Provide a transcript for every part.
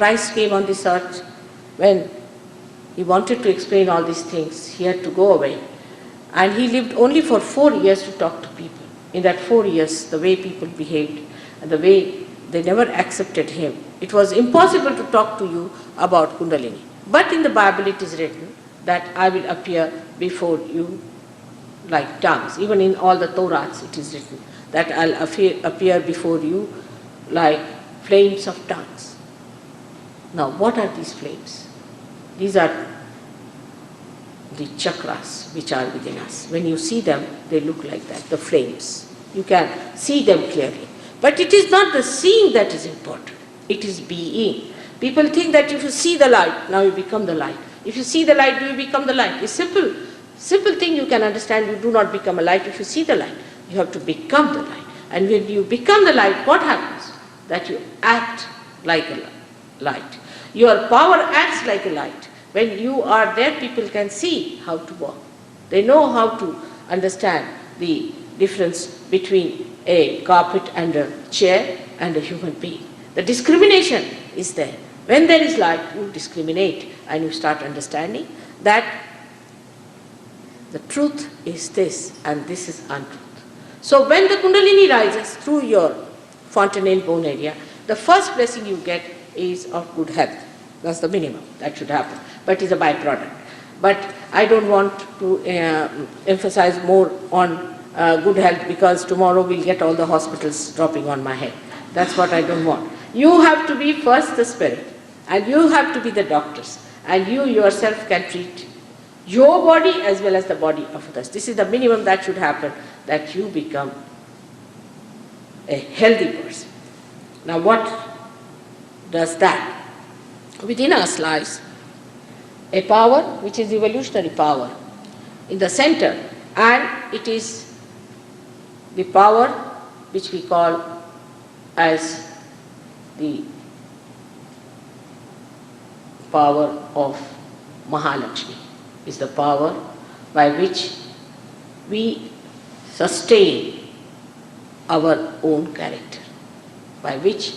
Christ came on this earth, when he wanted to explain all these things, he had to go away. And he lived only for 4 years to talk to people. In that 4 years, the way people behaved and the way they never accepted him, it was impossible to talk to you about Kundalini. But in the Bible it is written that I will appear before you like tongues. Even in all the Torahs it is written that I'll appear before you like flames of tongues. Now what are these flames? These are the chakras which are within us. When you see them, they look like that, the flames. You can see them clearly. But it is not the seeing that is important. It is being. People think that if you see the light, now you become the light. If you see the light, do you become the light? It's simple. Simple thing you can understand. You do not become a light if you see the light. You have to become the light. And when you become the light, what happens? That you act like a light. Your power acts like a light. When you are there, people can see how to walk. They know how to understand the difference between a carpet and a chair and a human being. The discrimination is there. When there is light, you discriminate and you start understanding that the truth is this and this is untruth. So when the Kundalini rises through your fontanelle bone area, the first blessing you get is of good health. That's the minimum that should happen, but it's a byproduct. But I don't want to emphasize more on good health, because tomorrow we'll get all the hospitals dropping on my head. That's what I don't want. You have to be first the spirit, and you have to be the doctors, and you yourself can treat your body as well as the body of others. This is the minimum that should happen, that you become a healthy person. Now what does that? Within us lies a power which is evolutionary power in the center, and it is the power which we call as the power of Mahalakshmi, is the power by which we sustain our own character, by which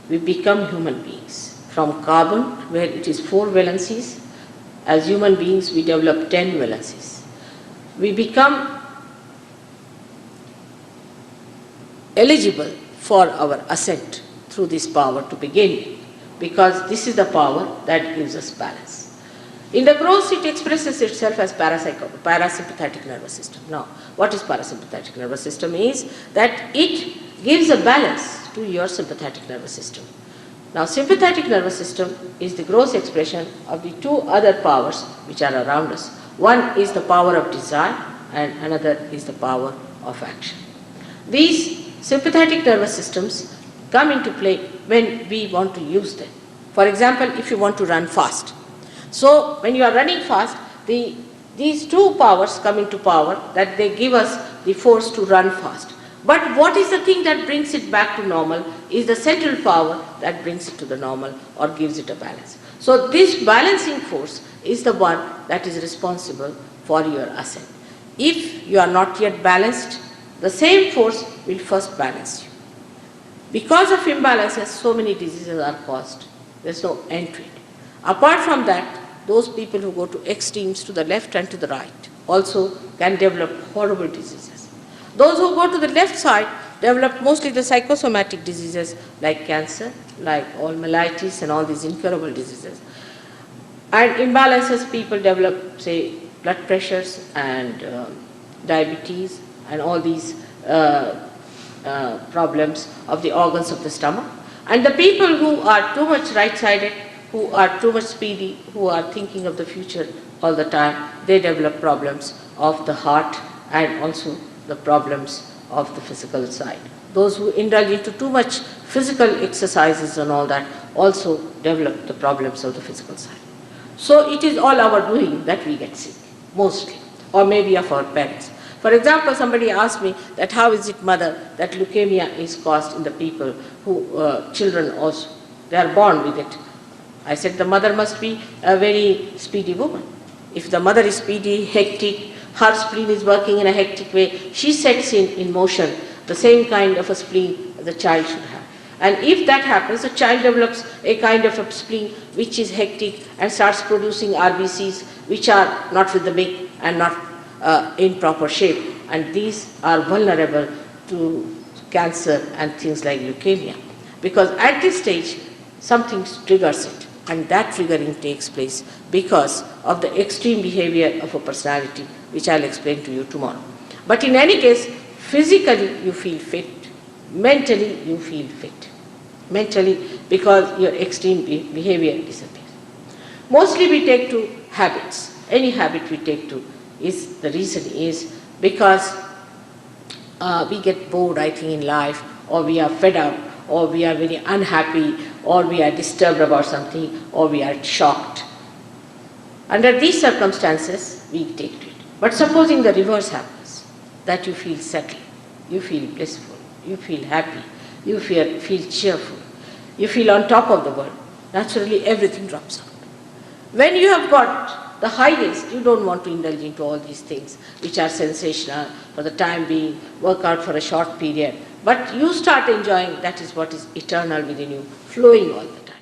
we become human beings. From carbon, where it is 4 valencies, as human beings we develop 10 valencies. We become eligible for our ascent through this power to begin with, because this is the power that gives us balance. In the gross, it expresses itself as parasympathetic nervous system. Now, what is parasympathetic nervous system is that it gives a balance to your sympathetic nervous system. Now, sympathetic nervous system is the gross expression of the 2 other powers which are around us. One is the power of desire and another is the power of action. These sympathetic nervous systems come into play when we want to use them. For example, if you want to run fast. So, when you are running fast, these 2 powers come into power, that they give us the force to run fast. But what is the thing that brings it back to normal is the central power that brings it to the normal or gives it a balance. So this balancing force is the one that is responsible for your ascent. If you are not yet balanced, the same force will first balance you. Because of imbalances, so many diseases are caused. There is no end to it. Apart from that, those people who go to extremes to the left and to the right also can develop horrible diseases. Those who go to the left side develop mostly the psychosomatic diseases like cancer, like all mellitus and all these incurable diseases. And imbalances, people develop, say, blood pressures and diabetes and all these problems of the organs of the stomach. And the people who are too much right-sided, who are too much speedy, who are thinking of the future all the time, they develop problems of the heart and also the problems of the physical side. Those who indulge into too much physical exercises and all that also develop the problems of the physical side. So it is all our doing that we get sick, mostly, or maybe of our parents. For example, somebody asked me that how is it, mother, that leukemia is caused in the people who, children also, they are born with it. I said the mother must be a very speedy woman. If the mother is speedy, hectic, her spleen is working in a hectic way, she sets in motion the same kind of a spleen the child should have. And if that happens, the child develops a kind of a spleen which is hectic and starts producing RBCs which are not rhythmic and not in proper shape. And these are vulnerable to cancer and things like leukemia. Because at this stage, something triggers it. And that triggering takes place because of the extreme behavior of a personality, which I'll explain to you tomorrow. But in any case, physically you feel fit, mentally you feel fit. Mentally, because your extreme behavior disappears. Mostly we take to habits. Any habit we take to is, the reason is because we get bored, I think, in life, or we are fed up, or we are very unhappy, or we are disturbed about something, or we are shocked. Under these circumstances, we take to it. But supposing the reverse happens, that you feel settled, you feel blissful, you feel happy, you feel cheerful, you feel on top of the world, naturally everything drops out. When you have got the highest, you don't want to indulge into all these things which are sensational for the time being, work out for a short period, but you start enjoying, that is what is eternal within you, flowing all the time.